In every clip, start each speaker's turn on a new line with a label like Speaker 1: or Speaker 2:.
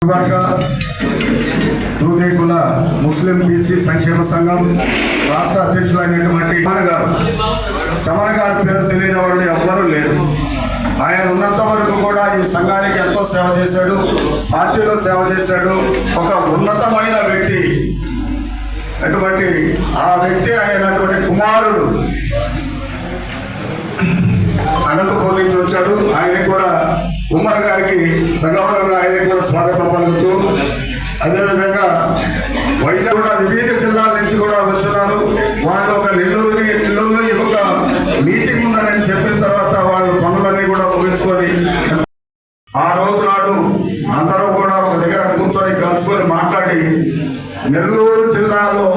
Speaker 1: భాష దూదేకుల ముస్లిం బీసీ సంక్షేమ సంఘం రాష్ట్ర అధ్యక్షులైనటువంటి చమన్ గారి పేరు తెలియని వాళ్ళు ఎవ్వరూ లేరు. ఆయన ఉన్నంత వరకు కూడా ఈ సంఘానికి ఎంతో సేవ చేశాడు, పార్టీలో సేవ చేశాడు. ఒక ఉన్నతమైన వ్యక్తి. అటువంటి ఆ వ్యక్తి అయినటువంటి కుమారుడు అనంతపూర్ నుంచి వచ్చాడు. ఆయన కూడా ఉమ్మర్ గారికి సగౌరవంగా ఆయనకి కూడా స్వాగతం పలుకుతూ, అదేవిధంగా వైజాగ్ కూడా వివిధ జిల్లాల నుంచి కూడా వచ్చున్నారు. వాళ్ళు ఒక నెల్లూరులో ఒక మీటింగ్ ఉందని చెప్పిన తర్వాత వాళ్ళు పనులన్నీ కూడా ముగించుకొని ఆ రోజు నాడు అందరూ కూడా ఒక దగ్గర కూర్చొని కలుసుకొని మాట్లాడి నెల్లూరు జిల్లాలో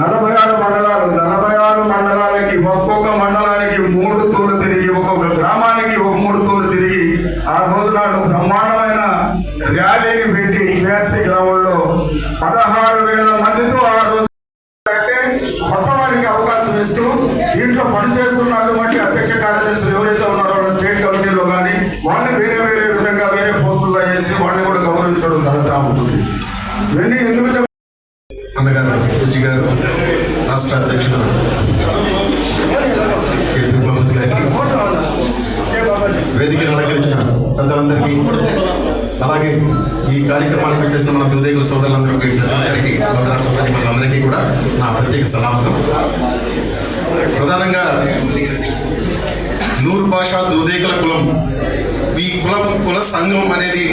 Speaker 1: 46 మండలాలకి ఒక్కొక్క మండలానికి 3 తూర్లు తిరిగి, ఒక్కొక్క గ్రామానికి 3 తూర్లు తిరిగి ఆ రోజు నాడు బ్రహ్మాండమైన ర్యాలీని పెట్టి యూనివర్సిటీ గ్రౌండ్ లో 16,000 మందితో ఆ రోజు కొత్త వారికి అవకాశం ఇస్తూ దీంట్లో పనిచేస్తున్నటువంటి అధ్యక్ష కార్యదర్శులు ఎవరైతే ఉన్నారో స్టేట్ కమిటీలో కానీ వాళ్ళని వేరే వేరే విధంగా వేరే పోస్టుల్లో చేసి వాళ్ళని కూడా గౌరవించడం జరుగుతూ ఉంటుంది. ఇవన్నీ ఎందుకు
Speaker 2: అన్నగారు రుచి గారు రాష్ట్ర అధ్యక్షుడు కేపీ మహమ్మద్ గారికి, వేదికను అలంకరించిన పెద్దలందరికీ, అలాగే ఈ కార్యక్రమానికి వచ్చేసిన మన దూదేకుల సోదరులందరికీ, సోదరి మనందరికీ కూడా నా ప్రత్యేక సలాములు. ప్రధానంగా నూరు భాషా దూదేకుల కులం, ఈ కుల సంఘం అనేది,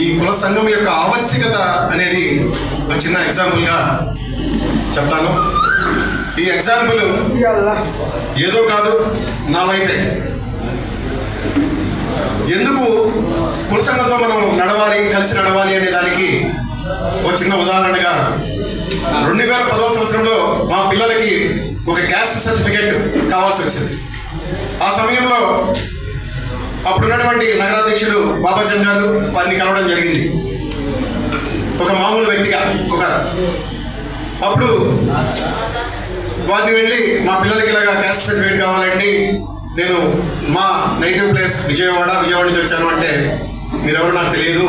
Speaker 2: ఈ కుల సంఘం యొక్క ఆవశ్యకత అనేది ఒక చిన్న ఎగ్జాంపుల్గా చెప్తాను. ఈ ఎగ్జాంపుల్ ఏదో కాదు, నా లైఫే. ఎందుకు కుల సంఘంతో మనం నడవాలి, కలిసి నడవాలి అనే దానికి ఒక చిన్న ఉదాహరణగా 2010వ సంవత్సరంలో మా పిల్లలకి ఒక క్యాస్ట్ సర్టిఫికేట్ కావాల్సి వచ్చింది. ఆ సమయంలో అప్పుడున్నటువంటి నగరాధ్యక్షుడు బాబాజన్ గారు వారిని కలవడం జరిగింది, ఒక మామూలు వ్యక్తిగా. అప్పుడు వారిని వెళ్ళి మా పిల్లలకి ఇలాగా క్యాస్ట్ సర్టిఫికేట్ కావాలండి, నేను మా నేటివ్ ప్లేస్ విజయవాడ నుంచి వచ్చాను అంటే, మీరెవరు నాకు తెలియదు,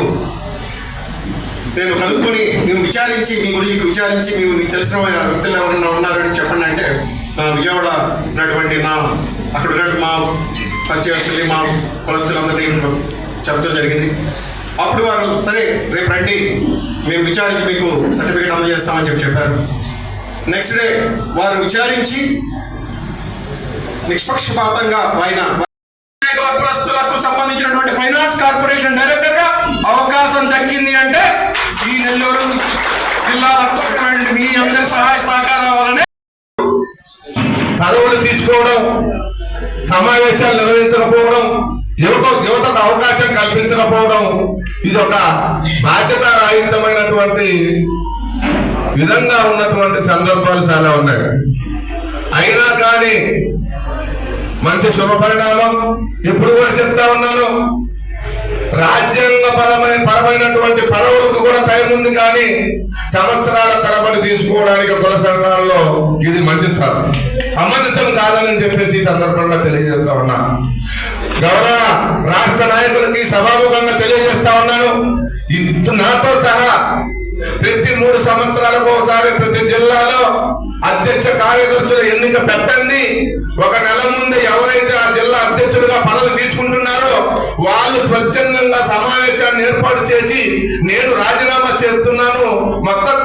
Speaker 2: నేను కనుక్కొని మేము విచారించి మీ గురించి విచారించి మీకు తెలిసిన వ్యక్తులు ఎవరన్నా ఉన్నారని చెప్పండి అంటే, విజయవాడ ఉన్నటువంటి అక్కడ ఉన్నట్టు మా పరిచయస్తులు, మా కులస్తులందరినీ చెప్పడం జరిగింది. అప్పుడు వారు సరే రేపు రండి, మేము విచారించి మీకు సర్టిఫికేట్ అందజేస్తామని చెప్పారు. నెక్స్ట్ డే వారు విచారించి నిష్పక్షపాతంగా ఆయన కులస్తులకు సంబంధించినటువంటి ఫైనాన్స్ కార్పొరేషన్ డైరెక్టర్ గా అవకాశం దక్కింది అంటే ఈ నెల్లూరు జిల్లాలో మీ అందరి సహాయ సహకారాల వల్లనే
Speaker 3: పదవులు తీసుకోవడం, సమావేశాలు నిర్వహించకపోవడం, యువతకు అవకాశం కల్పించకపోవడం, ఇది ఒక బాధ్యత రహితమైనటువంటి విధంగా ఉన్నటువంటి సందర్భాలు చాలా ఉన్నాయి. అయినా కానీ మంచి శుభ పరిణామం. ఎప్పుడు కూడా చెప్తా ఉన్నాను, రాజ్యాంగ పరమైనటువంటి పదవులకు కూడా టైం ఉంది, కానీ సంవత్సరాల తరబడి తీసుకోవడానికి కుల సంఘాల్లో ఇది మంచి సమంజసం కాదని చెప్పేసి ఈ సందర్భంగా తెలియజేస్తా ఉన్నాను. గౌరవ రాష్ట్ర నాయకులకి సభాముఖంగా తెలియజేస్తా ఉన్నాను, నాతో సహా ప్రతి 3 సంవత్సరాలకు ఒకసారి ప్రతి జిల్లాలో అధ్యక్ష కార్యదర్శుల ఎన్నిక పెట్టండి. ఒక నెల ముందు ఎవరైతే ఆ జిల్లా అధ్యక్షులుగా పదవి తీసుకుంటున్నారో వాళ్ళు స్వచ్ఛందంగా సమావేశాన్ని ఏర్పాటు చేసి నేను రాజీనామా చేస్తున్నాను,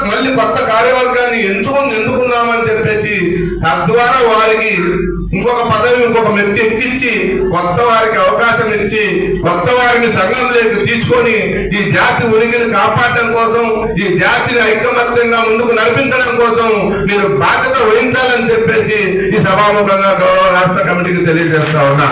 Speaker 3: మళ్ళీ కొత్త కార్యవర్గాన్ని ఎందుకున్నామని చెప్పేసి తద్వారా వారికి ఇంకొక పదవి, ఇంకొక మెట్టి ఎక్కించి కొత్త వారికి అవకాశం ఇచ్చి కొత్త వారిని సంఘంలోకి తీసుకొని ఈ జాతి ఉనికిని కాపాడటం కోసం, ఈ జాతిని ఐకమత్యంగా ముందుకు నడిపించడం కోసం మీరు బాధ్యత వహించాలని చెప్పేసి ఈ సభాముఖంగా గౌరవ రాష్ట్ర కమిటీకి తెలియజేస్తా ఉన్నా.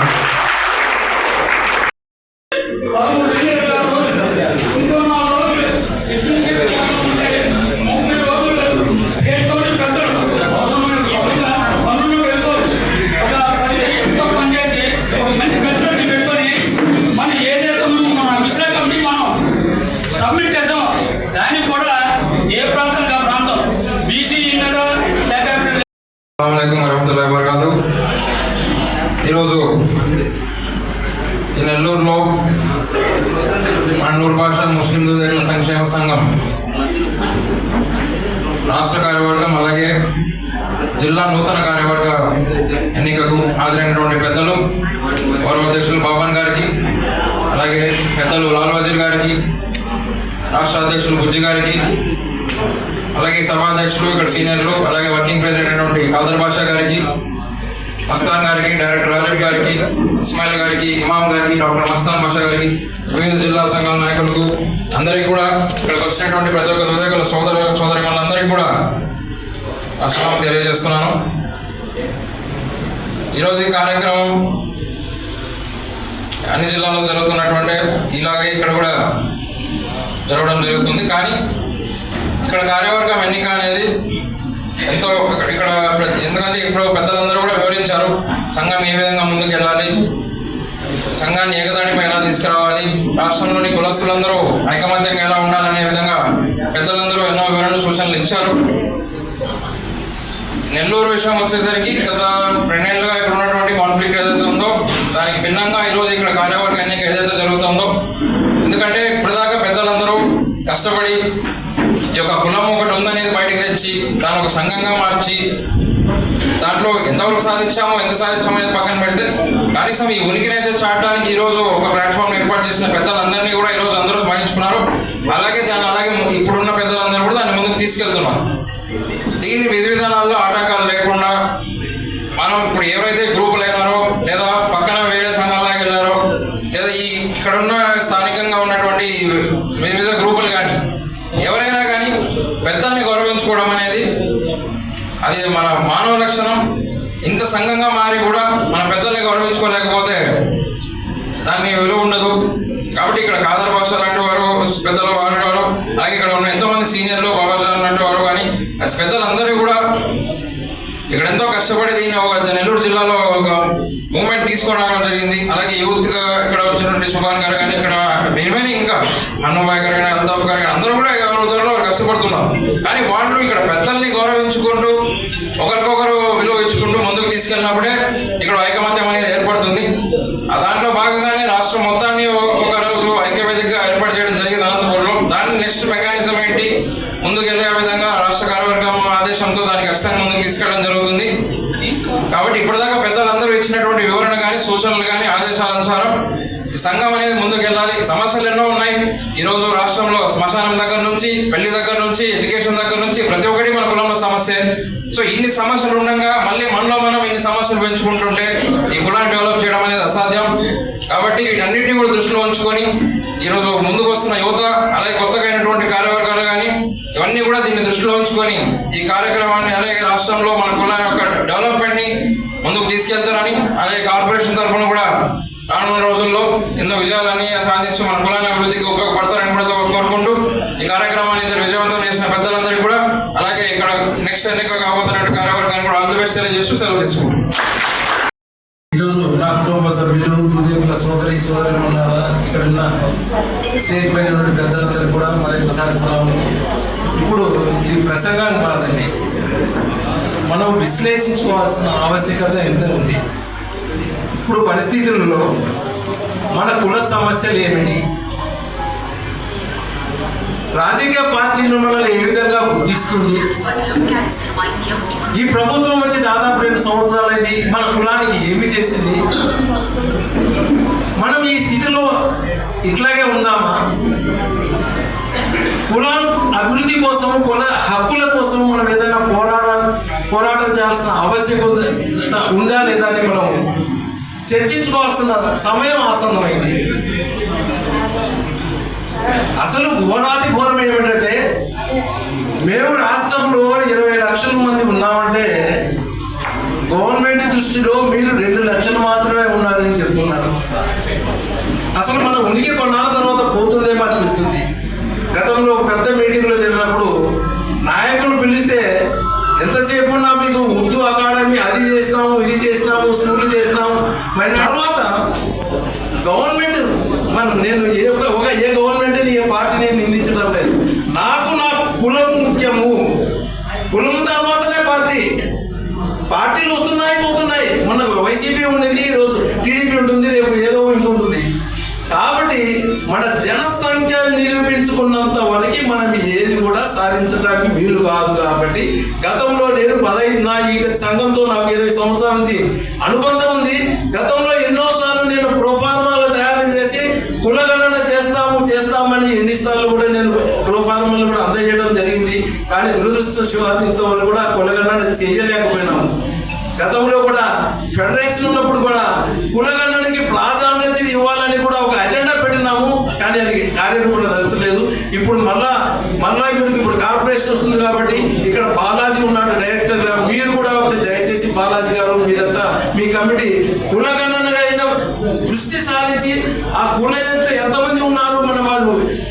Speaker 4: ఈరోజు ఈ నెల్లూరులో మన నూరు భాష ముస్లిం జిల్లా నూతన కార్యవర్గ ఎన్నికకు హాజరైనటువంటి పెద్దలు గౌరవ అధ్యక్షులు బాబన్ గారికి, అలాగే పెద్దలు లాల్ వజీర్ గారికి, రాష్ట్ర అధ్యక్షులు బుజ్జి గారికి, అలాగే సభాధ్యక్షులు ఇక్కడ సీనియర్లు, అలాగే వర్కింగ్ ప్రెసిడెంట్ అయినటువంటి కాదర్ బాషా గారికి, మస్తాన్ గారికి, డైరెక్టర్ రాజీవ్ గారికి, ఇస్మాయిల్ గారికి, ఇమాం గారికి, డాక్టర్ మస్తాన్ బాషా గారికి, వివిధ జిల్లా సంఘాల నాయకులకు అందరికీ కూడా ఇక్కడికి వచ్చినటువంటి ప్రతి ఒక్క వివేకుల సోదరిమణులందరికీ కూడా అస్సలాము తెలియజేస్తున్నాను. ఈరోజు ఈ కార్యక్రమం అన్ని జిల్లాల్లో జరుగుతున్నటువంటి ఇలాగే ఇక్కడ కూడా జరగడం జరుగుతుంది. కానీ ఇక్కడ కార్యవర్గం ఎన్నిక అనేది ఎంతో ఇక్కడ ఎందుకంటే ఇప్పుడు పెద్దలందరూ కూడా వివరించారు సంఘం ఏ విధంగా ముందుకు వెళ్ళాలి, సంఘాన్ని ఏకదాటిపై ఎలా తీసుకురావాలి, రాష్ట్రంలోని కులస్తులందరూ ఐకమత్యంగా ఎలా ఉండాలనే విధంగా పెద్దలందరూ ఎన్నో వివరణలు సూచనలు ఇచ్చారు. నెల్లూరు విషయం వచ్చేసరికి గత 2 ఏళ్ళుగా ఇక్కడ ఉన్నటువంటి కాన్ఫ్లిక్ట్ ఏదైతే ఉందో దానికి భిన్నంగా ఈరోజు ఇక్కడ కార్యవర్గ ఎన్నిక ఏదైతే జరుగుతుందో, ఎందుకంటే ఇప్పటిదాకా పెద్దలందరూ కష్టపడి ఈ యొక్క కులం ఒకటి ఉందనేది బయటకు తెచ్చి దాని ఒక సంఘంగా మార్చి దాంట్లో ఎంతవరకు సాధించామో ఎంత సాధించామో అనేది పక్కన పెడితే కనీసం ఈ ఉనికిని అయితే చాటడానికి ఈరోజు ఒక ప్లాట్ఫామ్ ఏర్పాటు చేసిన పెద్దలందరినీ కూడా ఈరోజు అందరూ స్మరించుకున్నారు. అలాగే ఇప్పుడున్న పెద్దలందరూ కూడా దాన్ని ముందుకు తీసుకెళ్తున్నారు. దీన్ని విధి విధానాల్లో ఆటంకాలు లేకుండా మనం ఇప్పుడు ఎవరైతే గ్రూపులు అయినారో లేదా పక్కన వేరే సంఘాలకు వెళ్ళారో లేదా ఇక్కడున్న స్థానికంగా ఉన్నటువంటి వివిధ గ్రూపులు కానీ ఎవరైనా కానీ పెద్దల్ని గౌరవించుకోవడం అనేది అది మన మానవ లక్షణం. ఇంత సంఘంగా మారి కూడా మన పెద్దల్ని గౌరవించుకోలేకపోతే దాన్ని విలువ ఉండదు. కాబట్టి ఇక్కడ కాదర్ భాష లాంటి వారు పెద్దలు వారు, అలాగే ఇక్కడ ఉన్న ఎంతోమంది సీనియర్లు బాబాజాన్ లాంటి వారు కానీ పెద్దలందరూ కూడా ఇక్కడ ఎంతో కష్టపడి దీన్ని ఒక నెల్లూరు జిల్లాలో ఒక మూమెంట్ తీసుకురావడం జరిగింది. అలాగే యూత్గా ఇక్కడ వచ్చినటువంటి సుభాన్ గారు కానీ ఇక్కడ రిమైనింగ్ ఇంకా హనుమాయ్ గారు కానీ అల్తాఫ్ గారు కానీ అందరూ కూడా ఎవరిలో కష్టపడుతున్నారు. కానీ వాళ్ళు ఇక్కడ పెద్దల్ని గౌరవించుకుంటూ ఒకరికొకరు విలువ ఇచ్చుకుంటూ ముందుకు తీసుకెళ్ళినప్పుడే ఇక్కడ ఐకమత్యం అనేది ఏర్పడుతుంది. దాంట్లో భాగంగానే రాష్ట్రం మొత్తాన్ని ఒక రోజు ఐక్యవేదికగా ఏర్పాటు చేయడం జరిగింది అనంతపూర్లో. దాని నెక్స్ట్ మెకానిజం ఏంటి, ముందుకెళ్లే విధంగా రాష్ట్ర కార్యవర్గం ఆదేశంతో దానికి ఖచ్చితంగా ముందుకు తీసుకెళ్ళడం జరుగుతుంది. కాబట్టి ఇప్పటిదాకా పెద్దలందరూ ఇచ్చినటువంటి వివరణ కానీ సూచనలు కానీ ఆదేశాల అనుసారం ఈ సంఘం అనేది ముందుకెళ్ళాలి. సమస్యలు ఎన్నో ఉన్నాయి ఈరోజు రాష్ట్రంలో, శ్మశానం దగ్గర నుంచి, పెళ్లి దగ్గర నుంచి, ఎడ్యుకేషన్ దగ్గర నుంచి ప్రతి ఒక్కటి మన కులంలో సమస్య. సో ఇన్ని సమస్యలు ఉండగా మళ్ళీ మనలో మనం ఇన్ని సమస్యలు పెంచుకుంటుంటే ఈ కులాన్ని డెవలప్ చేయడం అనేది అసాధ్యం. కాబట్టి వీటన్నిటిని కూడా దృష్టిలో ఉంచుకొని ఈరోజు ముందుకు వస్తున్న యువత అలాగే కొత్తగా అయినటువంటి కార్యవర్గాలు కానీ ఇవన్నీ కూడా దీన్ని దృష్టిలో ఉంచుకొని ఈ కార్యక్రమాన్ని అలాగే రాష్ట్రంలో మన కులం యొక్క డెవలప్మెంట్ని ముందుకు తీసుకెళ్తారని, అలాగే కార్పొరేషన్ తరఫున కూడా రానున్న రోజుల్లో ఎన్నో విజయాలని సాధించి మన కులాన్ని అభివృద్ధికి ఉపయోగపడతారని కూడా కోరుకుంటూ ఈ కార్యక్రమాన్ని విజయవంతం చేసిన పెద్దలందరికీ కూడా అలాగే ఇక్కడ నెక్స్ట్ ఎన్నిక కాబోతున్న కార్యవర్గాన్ని కూడా ఆల్ ది బెస్ట్ తెలియజేస్తూ సెలవు తీసుకుంటాం.
Speaker 5: ఈరోజు నా కుటుంబ సభ్యులు, హృదయకుల సోదరులు ఉన్నారా, ఇక్కడ ఉన్న స్టేజ్ పైన ఉన్న పెద్దలందరూ కూడా మరొకసారి సలాము. ఇప్పుడు ఇది ప్రసంగం కాదండి, మనం విశ్లేషించుకోవాల్సిన ఆవశ్యకత ఎంత ఉంది. ఇప్పుడు పరిస్థితులలో మన కుల సమస్యలు ఏమిటి, రాజకీయ పార్టీలు మనల్ని ఏ విధంగా గుర్తిస్తుంది, ఈ ప్రభుత్వం వచ్చి దాదాపు 2 సంవత్సరాలైంది, మన కులానికి ఏమి చేసింది, మనం ఈ స్థితిలో ఇట్లాగే ఉందామా, కులం అభివృద్ధి కోసం కుల హక్కుల కోసం మనం ఏదైనా పోరాటం చేయాల్సిన ఆవశ్యకత ఉందా లేదా అని మనం చర్చించుకోవాల్సిన సమయం ఆసన్నమైంది. అసలు ఘోరాతి ఘోరం ఏమిటంటే మేము రాష్ట్రంలో 20 లక్షల మంది ఉన్నామంటే గవర్నమెంట్ దృష్టిలో మీరు 2 లక్షలు మాత్రమే ఉన్నారని చెప్తున్నారు. అసలు మన ఉనికి కొన్నాళ్ళ తర్వాత పోతుందేమో అనిపిస్తుంది. గతంలో పెద్ద మీటింగ్లో జరిగినప్పుడు నాయకులు పిలిస్తే ఎంతసేపు ఉన్నా మీకు ఉర్దూ అకాడమీ అది చేసినాము, ఇది చేసినాము, స్కూల్ చేసినాము. మరి తర్వాత గవర్నమెంట్ నేను ఏ గవర్నమెంట్ని ఏ పార్టీని నిందించడం లేదు. నాకు నా కులం ముఖ్యము, కులం తర్వాతనే పార్టీలు వస్తున్నాయి పోతున్నాయి. మొన్న వైసీపీ ఉండేది, ఈరోజు టీడీపీ ఉంటుంది, రేపు ఏదో ఇంకొంటుంది. కాబట్టి మన జనసంఖ్య నిరూపించుకున్నంత వరకు మనం ఏది కూడా సాధించడానికి వీలు కాదు. కాబట్టి గతంలో నేను ఈ సంఘంతో నాకు 20 సంవత్సరాల నుంచి అనుబంధం ఉంది. గతంలో ఎన్నోసార్లు నేను ప్రోఫార్మాలు తయారు చేసి కులగణన చేస్తామని ఎన్నిసార్లు కూడా నేను ప్రోఫార్మాలు కూడా అందజేయడం జరిగింది. కానీ దురదృష్టవశాత్తు ఇంతవరకు కూడా కులగణన చేయలేకపోయినాము. గతంలో కూడా ఫెడరేషన్ ఉన్నప్పుడు కూడా కులగణనకి ప్రాధాన్యత ఇవ్వాలని కూడా ఒక అజెండా పెట్టినాము. కానీ అది కార్యరూపణ దర్శలేదు. ఇప్పుడు మళ్ళా మీకు ఇప్పుడు కార్పొరేషన్ వస్తుంది కాబట్టి ఇక్కడ బాలాజీ ఉన్నాడు డైరెక్టర్ గా. మీరు కూడా దయచేసి బాలాజీ గారు మీరంతా మీ కమిటీ కులగణన అయిన దృష్టి సారించి ఆ కుల ఎంతమంది ఉన్నారు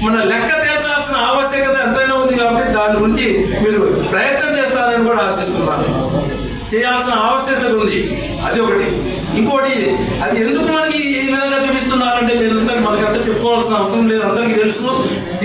Speaker 5: మన లెక్క తేల్చాల్సిన ఆవశ్యకత ఎంతైనా ఉంది. కాబట్టి దాని గురించి మీరు ప్రయత్నం చేస్తారని కూడా ఆశిస్తున్నాను. చేయాల్సిన ఆవశ్యకత ఉంది. అది ఒకటి. ఇంకోటి, అది ఎందుకు మనకి ఈ విధంగా చూపిస్తున్నారంటే మనకంతా చెప్పుకోవాల్సిన అవసరం లేదు, అందరికీ తెలుసు.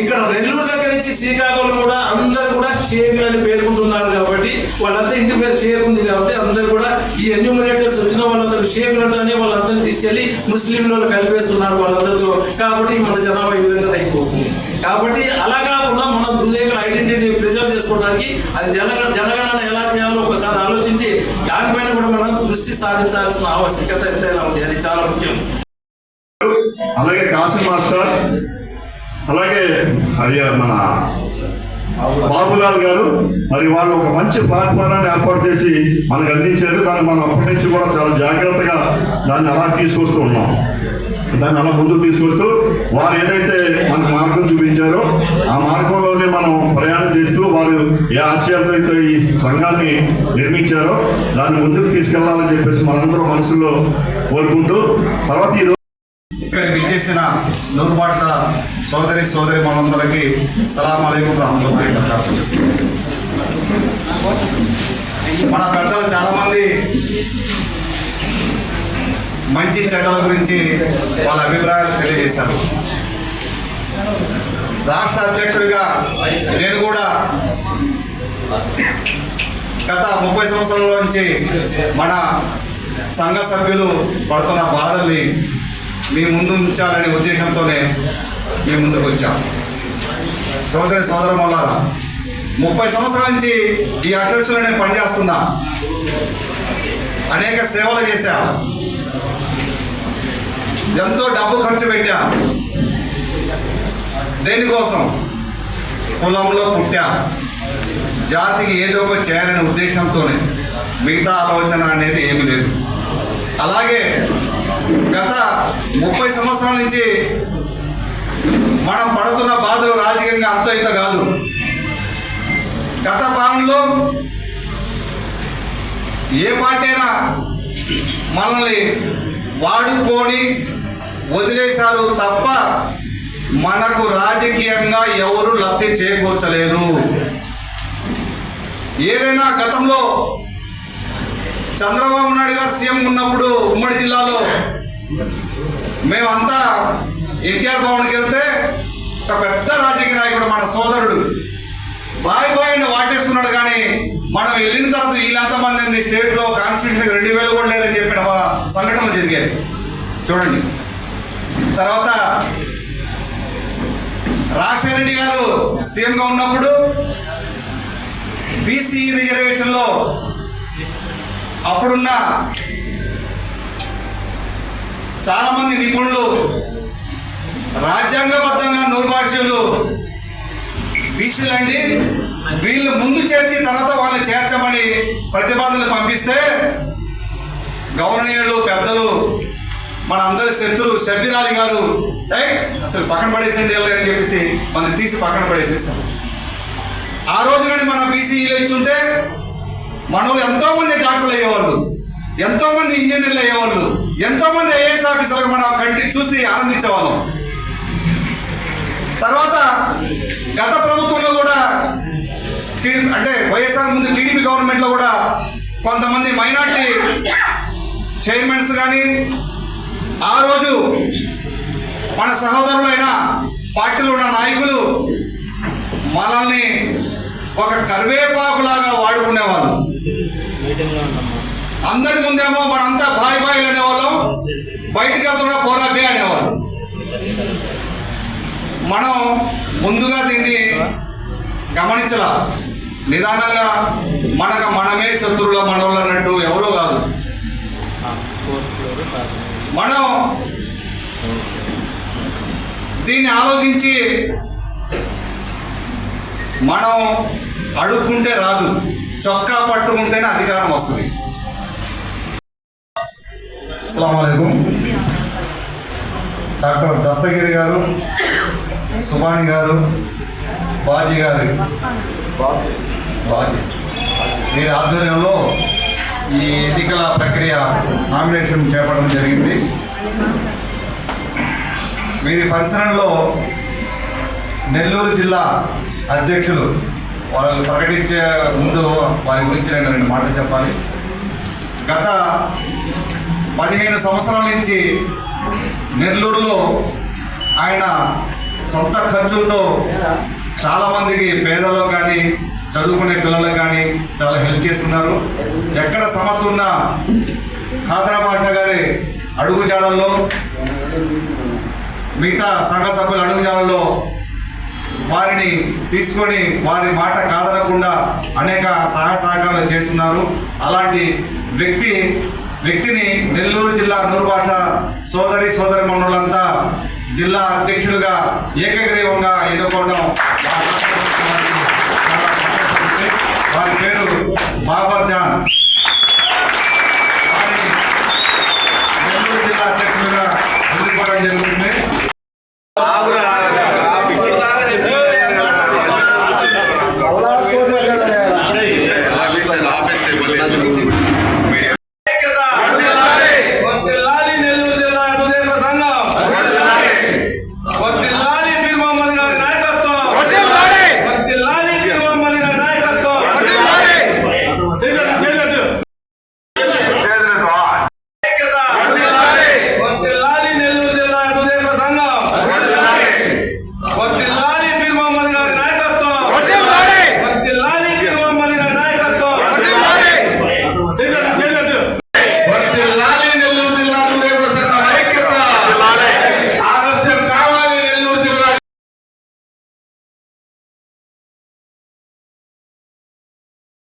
Speaker 5: ఇక్కడ నెల్లూరు దగ్గర నుంచి శ్రీకాకుళం కూడా అందరు కూడా షేక్ అని పేర్కొంటున్నారు. కాబట్టి వాళ్ళంతా ఇంటి పేరు షేక్ ఉంది కాబట్టి అందరు కూడా ఈ ఎన్యూమరేటర్స్ వచ్చిన వాళ్ళందరూ షేకులు అంటేనే వాళ్ళందరినీ తీసుకెళ్లి ముస్లింలో కలిపేస్తున్నారు వాళ్ళందరితో. కాబట్టి మన జనాభా ఈ విధంగా తగ్గిపోతుంది. కాబట్టి అలా కాకుండా మనం దుర్లేఖల ఐడెంటిటీ ప్రిజర్వ్ చేసుకోవడానికి అది జనగణన ఎలా చేయాలో ఒకసారి ఆలోచించి దానిపైన కూడా మనం దృష్టి సారించాల్సిన ఆవశ్యకత ఎంతైనా ఉంది. అది చాలా ముఖ్యం.
Speaker 6: అలాగే కాసిం మాస్టర్, అలాగే మన బాబులాల్ గారు, మరి వాళ్ళు ఒక మంచి ప్లాట్ఫారాన్ని ఏర్పాటు చేసి మనకు అందించారు. దాన్ని మనం అప్పటి నుంచి కూడా చాలా జాగ్రత్తగా దాన్ని అలా తీసుకొస్తూ ఉన్నాం. దాన్ని అలా ముందుకు తీసుకొస్తూ వారు ఏదైతే మనకు మార్గం చూపించారో ఆ మార్గంలోనే మనం ప్రయాణం చేస్తూ వారు ఏ ఆశయాలతో అయితే ఈ సంఘాన్ని నిర్మించారో దాన్ని ముందుకు తీసుకెళ్లాలని చెప్పేసి మనందరం మనసులో కోరుకుంటూ, తర్వాత ఈరోజు
Speaker 1: ఇక్కడ విచ్చేసిన నూరుపాట్ల సోదరి మనందరికీ అస్సలాము అలైకుం రహమతుల్లాహి వబరకాతుహు. మన పెద్దలు చాలామంది మంచి చెడ్డల గురించి వాళ్ళ అభిప్రాయాలు తెలియజేశారు. రాష్ట్ర అధ్యక్షుడిగా నేను కూడా గత 30 సంవత్సరాల నుంచి మన సంఘ సభ్యులు పడుతున్న బాధల్ని మీ ముందు ఉంచాలనే ఉద్దేశంతోనే మీ ముందుకు వచ్చాం. సోదరమల్లారా, 30 సంవత్సరాల నుంచి ఈ అధ్యక్షులు నేను పనిచేస్తున్నా. అనేక సేవలు చేశా, ఎంతో డబ్బు ఖర్చు పెట్టా. దేనికోసం? కులంలో పుట్టా, జాతికి ఏదో ఒక చేయాలనే ఉద్దేశంతోనే, మిగతా ఆలోచన అనేది ఏమీ లేదు. అలాగే గత 30 సంవత్సరాల నుంచి మనం పడుతున్న బాధలు రాజకీయంగా అంత ఇంత కాదు. గత పాలనలో ఏ పార్టీ అయినా మనల్ని వాడుకొని వదిలేశారు తప్ప మనకు రాజకీయంగా ఎవరు లబ్ధి చేకూర్చలేదు. ఏదైనా గతంలో చంద్రబాబు నాయుడు గారు సీఎం ఉన్నప్పుడు ఉమ్మడి జిల్లాలో మేమంతా ఎన్టీఆర్ భవన్కి వెళ్తే ఒక పెద్ద రాజకీయ నాయకుడు మన సోదరుడు బాయిని వాటేసుకున్నాడు. కానీ మనం వెళ్ళిన తర్వాత వీళ్ళంతమంది స్టేట్లో కాన్స్టిట్యూషన్ 2000 కూడా లేదని చెప్పిన సంఘటనలు జరిగాయి చూడండి. తర్వాత రాజశేఖర రెడ్డి గారు సీఎంగా ఉన్నప్పుడు బీసీ రిజర్వేషన్లో అప్పుడున్న చాలామంది నిపుణులు రాజ్యాంగబద్ధంగా నూరుభాషలు బీసీలండి, వీళ్ళు ముందు చేర్చి తర్వాత వాళ్ళని చేర్చమని ప్రతిపాదనలు పంపిస్తే గవర్నర్లు పెద్దలు మన అందరి శత్రువు షబ్బీరాలి గారు అసలు పక్కన పడేసండి అని చెప్పేసి మనం తీసి పక్కన పడేసేస్తాం. ఆ రోజు కానీ మన బీసీలో ఇచ్చుంటే మనలో ఎంతోమంది డాక్టర్లు అయ్యేవాళ్ళు, ఎంతోమంది ఇంజనీర్లు అయ్యేవాళ్ళు, ఎంతోమంది ఐఏఎస్ ఆఫీసర్లు మన కంటి చూసి ఆనందించేవాళ్ళం. తర్వాత గత ప్రభుత్వంలో కూడా అంటే వైఎస్ఆర్ ముందు టీడీపీ గవర్నమెంట్లో కూడా కొంతమంది మైనార్టీ చైర్మన్స్ కానీ ఆ రోజు మన సహోదరులైన పార్టీలో ఉన్న నాయకులు మనల్ని ఒక కరివేపాకులాగా వాడుకునేవాళ్ళు. అందరి ముందేమో మనంతా బాయిలు అనేవాళ్ళం, బయటికి వెళ్తున్నా పోరా బే అనేవాళ్ళు. మనం ముందుగా దీన్ని గమనించాల. నిదానంగా మనమే శత్రువుల మనవులు అన్నట్టు ఎవరో కాదు. మనం దీన్ని ఆలోచించి మనం అడుక్కుంటే రాదు, చొక్కా పట్టుకుంటేనే అధికారం వస్తుంది. అస్సలాము అలైకుం. డాక్టర్ దస్తగిరి గారు, సుబాని గారు, బాజీ గారు, వీరి ఆధ్వర్యంలో ఈ ఎన్నికల ప్రక్రియ నామినేషన్ చేపట్టడం జరిగింది. వీరి పరిసరంలో నెల్లూరు జిల్లా అధ్యక్షులు వాళ్ళు ప్రకటించే ముందు వారి గురించి రెండు మాటలు చెప్పాలి. గత 15 సంవత్సరాల నుంచి నెల్లూరులో ఆయన సొంత ఖర్చులతో చాలామందికి పేదలకు కానీ చదువుకునే పిల్లలకు కానీ చాలా హెల్ప్ చేస్తున్నారు. ఎక్కడ సమస్య ఉన్నా ఖాదరా బాషా గారి అడుగుజాడల్లో, మిగతా సంఘ సభ్యుల అడుగుజాడల్లో వారిని తీసుకొని వారి మాట కాదనకుండా అనేక సహాయ సహకారాలు చేస్తున్నారు. అలాంటి వ్యక్తిని నెల్లూరు జిల్లా నూరుభాష సోదరిమణులంతా జిల్లా అధ్యక్షులుగా ఏకగ్రీవంగా ఎన్నుకోవడం వారి పేరు బాబర్ జాన్.